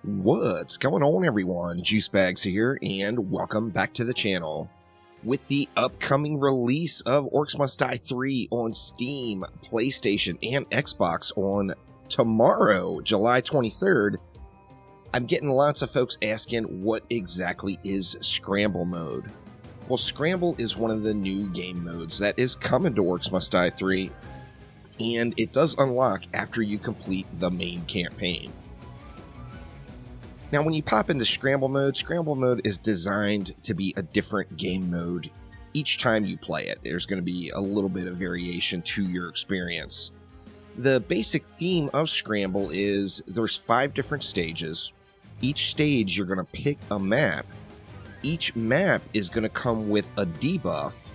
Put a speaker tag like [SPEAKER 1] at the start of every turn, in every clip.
[SPEAKER 1] What's going on, everyone? Juicebags here, and welcome back to the channel. With the upcoming release of Orcs Must Die 3 on Steam, PlayStation, and Xbox on tomorrow, July 23rd, I'm getting lots of folks asking what exactly is Scramble mode. Well, Scramble is one of the new game modes that is coming to Orcs Must Die 3, and it does unlock after you complete the main campaign. Now, when you pop into Scramble mode is designed to be a different game mode each time you play it. There's going to be a little bit of variation to your experience. The basic theme of Scramble is there's 5 different stages. Each stage, you're going to pick a map. Each map is going to come with a debuff,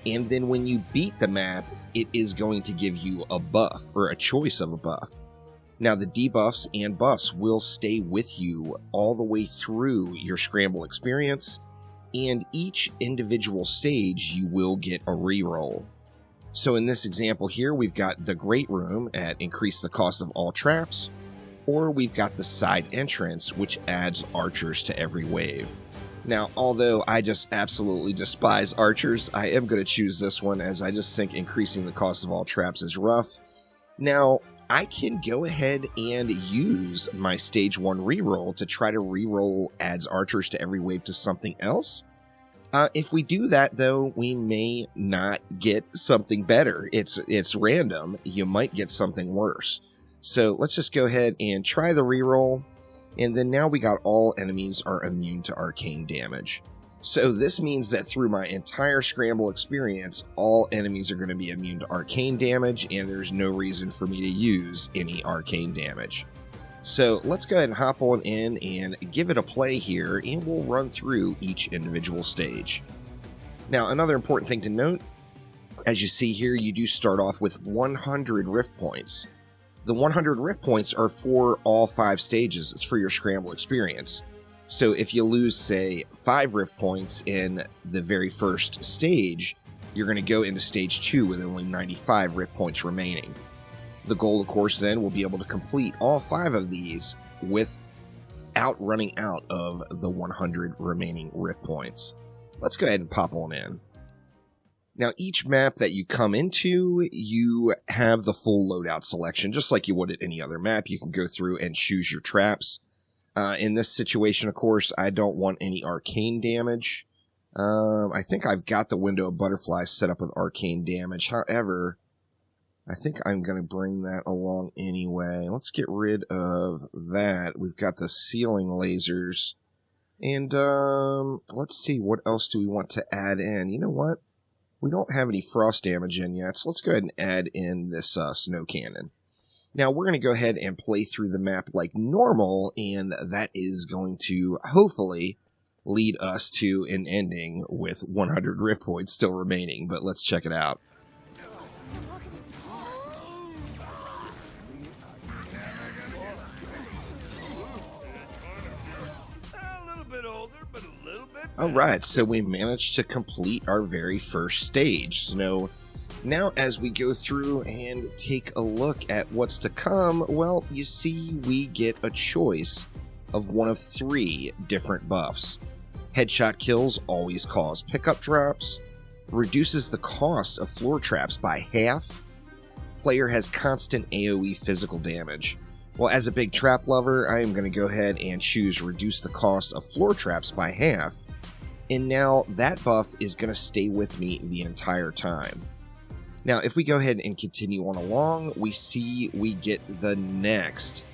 [SPEAKER 1] and then when you beat the map, it is going to give you a buff, or a choice of a buff. Now, the debuffs and buffs will stay with you all the way through your Scramble experience, and each individual stage you will get a reroll. So in this example here, we've got the Great Room at increase the cost of all traps, or we've got the side entrance, which adds archers to every wave. Now, although I just absolutely despise archers, I am going to choose this one as I just think increasing the cost of all traps is rough. Now, I can go ahead and use my stage 1 reroll to try to reroll adds archers to every wave to something else. If we do that, though, we may not get something better. It's random. You might get something worse. So let's just go ahead and try the reroll. And then now we got all enemies are immune to arcane damage. So this means that through my entire Scramble experience, all enemies are going to be immune to arcane damage, and there's no reason for me to use any arcane damage. So let's go ahead and hop on in and give it a play here, and we'll run through each individual stage. Now, another important thing to note, as you see here, you do start off with 100 Rift Points. The 100 Rift Points are for all 5 stages. It's for your Scramble experience. So if you lose, say, 5 Rift Points in the very first stage, you're going to go into Stage 2 with only 95 Rift Points remaining. The goal, of course, then will be able to complete all 5 of these without running out of the 100 remaining Rift Points. Let's go ahead and pop on in. Now, each map that you come into, you have the full loadout selection, just like you would at any other map. You can go through and choose your traps. In this situation, of course, I don't want any arcane damage. I think I've got the window of butterflies set up with arcane damage. However, I think I'm going to bring that along anyway. Let's get rid of that. We've got the ceiling lasers. And let's see, what else do we want to add in? You know what? We don't have any frost damage in yet, so let's go ahead and add in this snow cannon. Now, we're going to go ahead and play through the map like normal, and that is going to hopefully lead us to an ending with 100 Rift Points still remaining, but let's check it out. Alright, so we managed to complete our very first stage. So now, as we go through and take a look at what's to come, well, you see we get a choice of one of 3 different buffs. Headshot kills always cause pickup drops, reduces the cost of floor traps by half, player has constant AoE physical damage. Well, as a big trap lover, I am going to go ahead and choose reduce the cost of floor traps by half, and now that buff is going to stay with me the entire time. Now, if we go ahead and continue on along, we see we get the next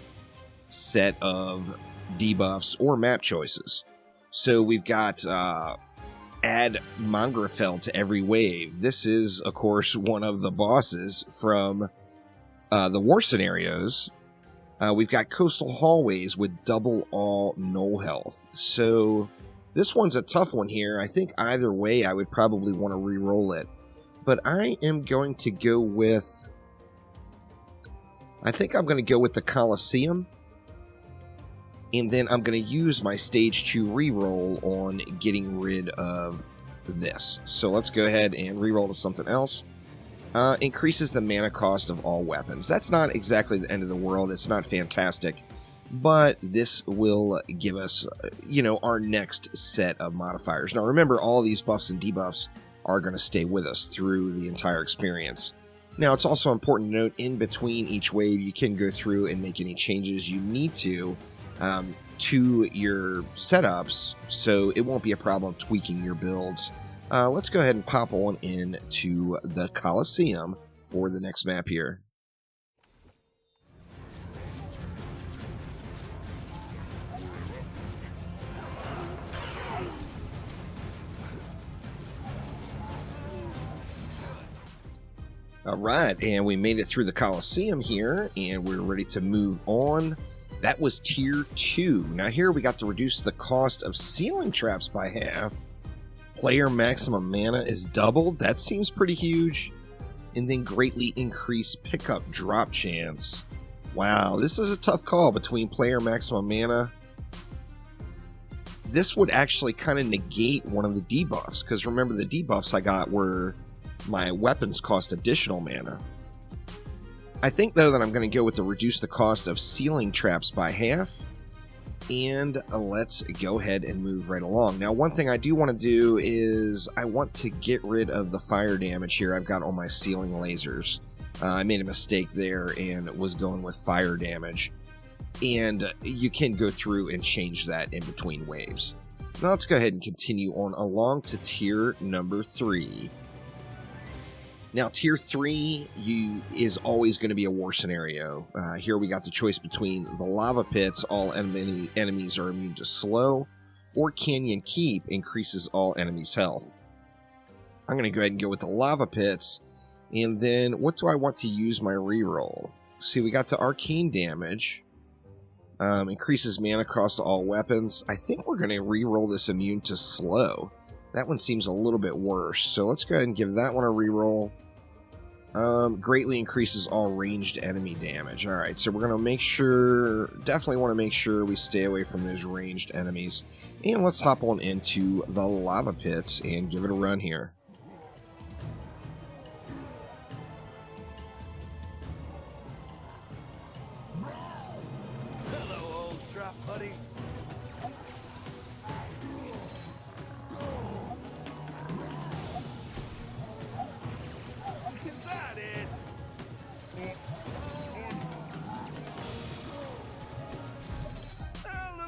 [SPEAKER 1] set of debuffs or map choices. So we've got add Mongrafel to every wave. This is, of course, one of the bosses from the war scenarios. We've got coastal hallways with double all null health. So this one's a tough one here. I think either way I would probably want to re-roll it. But I am going to go with... I think I'm going to go with the Colosseum. And then I'm going to use my Stage 2 reroll on getting rid of this. So let's go ahead and reroll to something else. Increases the mana cost of all weapons. That's not exactly the end of the world. It's not fantastic. but this will give us, our next set of modifiers. Now remember, all these buffs and debuffs are going to stay with us through the entire experience. Now it's also important to note, in between each wave, you can go through and make any changes you need to your setups, so it won't be a problem tweaking your builds. Let's go ahead and pop on into the Coliseum for the next map here. All right, and we made it through the Coliseum here, and we're ready to move on. That was Tier 2. Now here we got to reduce the cost of ceiling traps by half. Player maximum mana is doubled. That seems pretty huge. And then greatly increase pickup drop chance. Wow, this is a tough call between player maximum mana. This would actually kind of negate one of the debuffs, because remember, the debuffs I got were my weapons cost additional mana. I think, though, that I'm going to go with the reduce the cost of ceiling traps by half. And let's go ahead and move right along. Now, one thing I do want to do is I want to get rid of the fire damage here I've got on my ceiling lasers. I made a mistake there and was going with fire damage. And you can go through and change that in between waves. Now let's go ahead and continue on along to tier number 3. Now, Tier 3 is always going to be a war scenario. Here we got the choice between the Lava Pits, all enemies are immune to slow, or Canyon Keep increases all enemies' health. I'm going to go ahead and go with the Lava Pits, and then what do I want to use my reroll? See, we got the Arcane Damage, increases mana cost to all weapons. I think we're going to reroll this immune to slow. That one seems a little bit worse, so let's go ahead and give that one a reroll. Greatly increases all ranged enemy damage. Alright, so we're going to make sure, definitely want to make sure we stay away from those ranged enemies. And let's hop on into the Lava Pits and give it a run here.
[SPEAKER 2] Hello, old trap buddy. Is that it?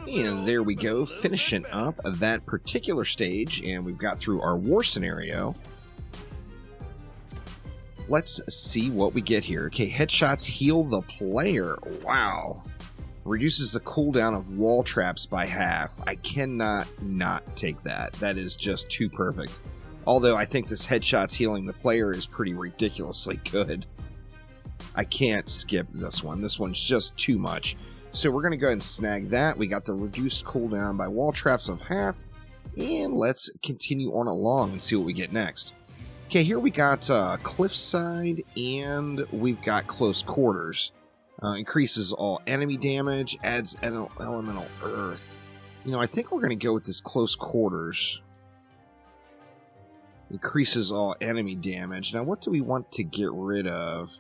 [SPEAKER 1] And there we go, finishing up that particular stage, and we've got through our war scenario. Let's see what we get here. Okay, headshots heal the player. Wow. Reduces the cooldown of wall traps by half. I cannot not take that. That is just too perfect. Although I think this headshots healing the player is pretty ridiculously good. I can't skip this one. This one's just too much. So we're going to go ahead and snag that. We got the reduced cooldown by wall traps of half. And let's continue on along and see what we get next. Okay, here we got Cliffside, and we've got Close Quarters. Increases all enemy damage, adds elemental earth. I think we're going to go with this Close Quarters. Increases all enemy damage. Now, what do we want to get rid of?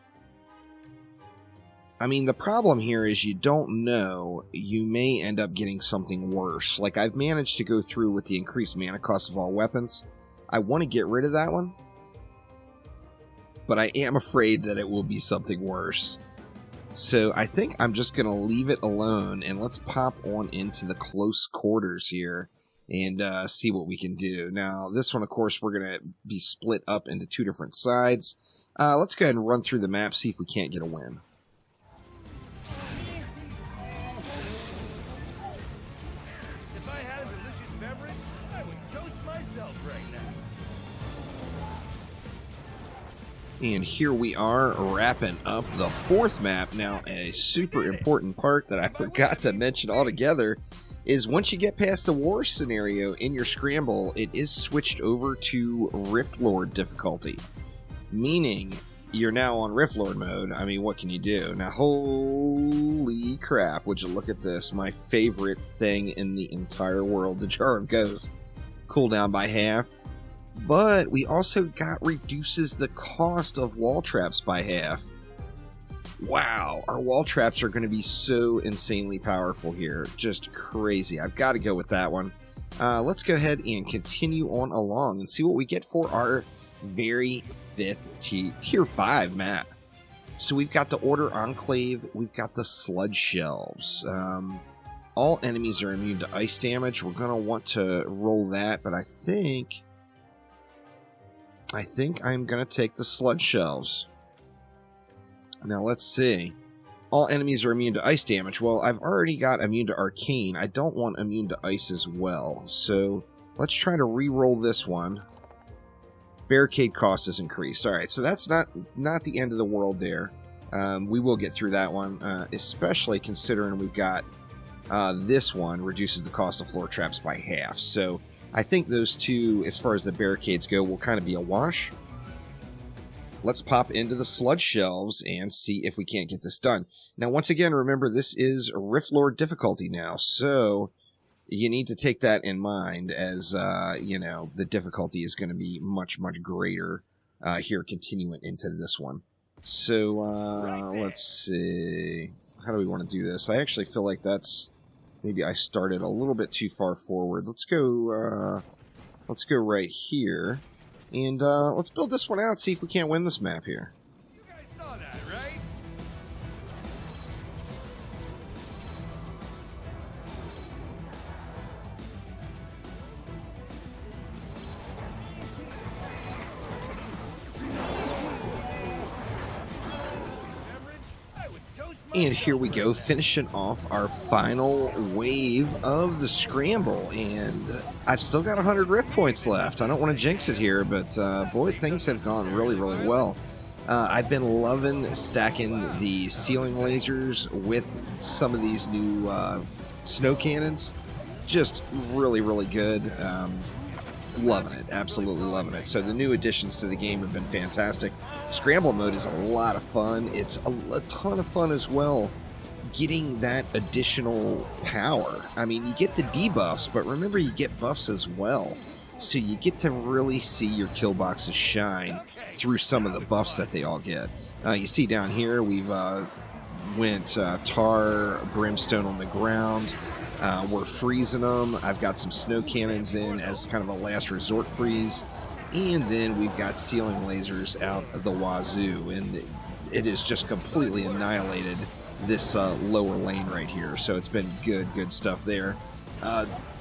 [SPEAKER 1] I mean, the problem here is you don't know. You may end up getting something worse. Like, I've managed to go through with the increased mana cost of all weapons. I want to get rid of that one, but I am afraid that it will be something worse. So I think I'm just going to leave it alone, and let's pop on into the Close Quarters here and see what we can do. Now, this one, of course, we're going to be split up into 2 different sides. Let's go ahead and run through the map, see if we can't get a win.
[SPEAKER 2] If I had a delicious beverage, I would toast myself right now.
[SPEAKER 1] And here we are wrapping up the 4th map. Now, a super important part that I forgot to mention altogether is once you get past the war scenario in your Scramble, it is switched over to Rift Lord difficulty. Meaning, you're now on Rift Lord mode. I mean, what can you do? Now, holy crap, would you look at this. My favorite thing in the entire world, the Jar of Ghosts. Cooldown by half. But we also got reduces the cost of wall traps by half. Wow, our wall traps are going to be so insanely powerful here. Just crazy. I've got to go with that one. Let's go ahead and continue on along and see what we get for our very 5th Tier 5 map. So we've got the Order Enclave, we've got the Sludge Shelves. All enemies are immune to ice damage. We're going to want to roll that, but I think I'm going to take the Sludge Shelves. Now, let's see. All enemies are immune to ice damage. Well, I've already got immune to arcane. I don't want immune to ice as well. So, let's try to re-roll this one. Barricade cost is increased. Alright, so that's not the end of the world there. We will get through that one, especially considering we've got this one reduces the cost of floor traps by half. So, I think those two, as far as the barricades go, will kind of be a wash. Let's pop into the Sludge Shelves and see if we can't get this done. Now, once again, remember, this is Rift Lord difficulty now, so you need to take that in mind as, the difficulty is going to be much, much greater here continuing into this one. So, let's see. How do we want to do this? I actually feel like maybe I started a little bit too far forward. Let's go right here. And let's build this one out, see if we can't win this map here.
[SPEAKER 2] You guys saw that, right?
[SPEAKER 1] And here we go, finishing off our final wave of the Scramble. And I've still got 100 Rift points left. I don't want to jinx it here, but boy, things have gone really, really well. I've been loving stacking the ceiling lasers with some of these new snow cannons. Just really, really good. Loving it. Absolutely loving it. So the new additions to the game have been fantastic. Scramble mode is a lot of fun. It's a ton of fun as well, getting that additional power. I mean, you get the debuffs, but remember you get buffs as well. So you get to really see your kill boxes shine through some of the buffs that they all get. You see down here, we've went tar, brimstone on the ground. We're freezing them. I've got some snow cannons in as kind of a last resort freeze. And then we've got ceiling lasers out the wazoo. And it has just completely annihilated this lower lane right here. So it's been good stuff there.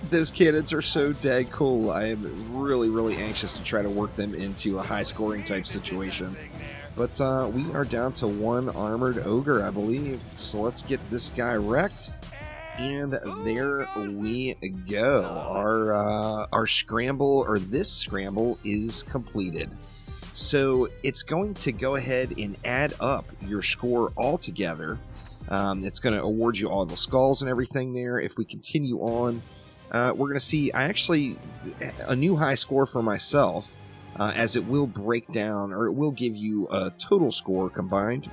[SPEAKER 1] Those cannons are so dang cool. I am really, really anxious to try to work them into a high scoring type situation. But we are down to one armored ogre, I believe. So let's get this guy wrecked. And there we go. Our scramble, or this scramble, is completed. So it's going to go ahead and add up your score all together. It's going to award you all the skulls and everything there. If we continue on, we're going to see a new high score for myself, as it will break down, or it will give you a total score combined.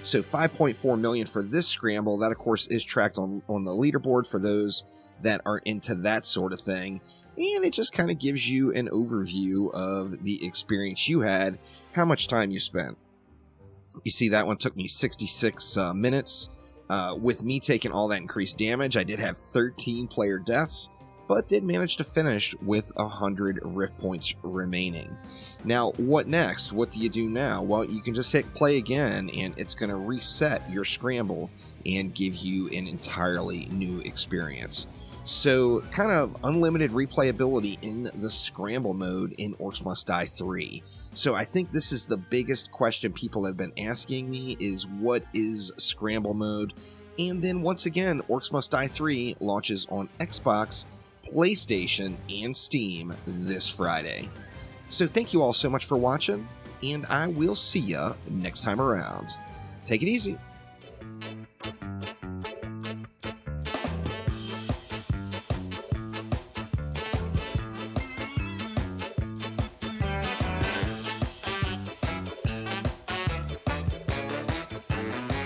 [SPEAKER 1] So 5.4 million for this scramble. That, of course, is tracked on the leaderboard for those that are into that sort of thing. And it just kind of gives you an overview of the experience you had, how much time you spent. You see, that one took me 66 minutes. With me taking all that increased damage, I did have 13 player deaths, but did manage to finish with 100 Rift points remaining. Now, what next? What do you do now? Well, you can just hit play again, and it's going to reset your scramble and give you an entirely new experience. So, kind of unlimited replayability in the Scramble mode in Orcs Must Die 3. So, I think this is the biggest question people have been asking me, is what is Scramble mode? And then, once again, Orcs Must Die 3 launches on Xbox, PlayStation, and Steam this Friday. So thank you all so much for watching, and I will see ya next time around. Take it easy.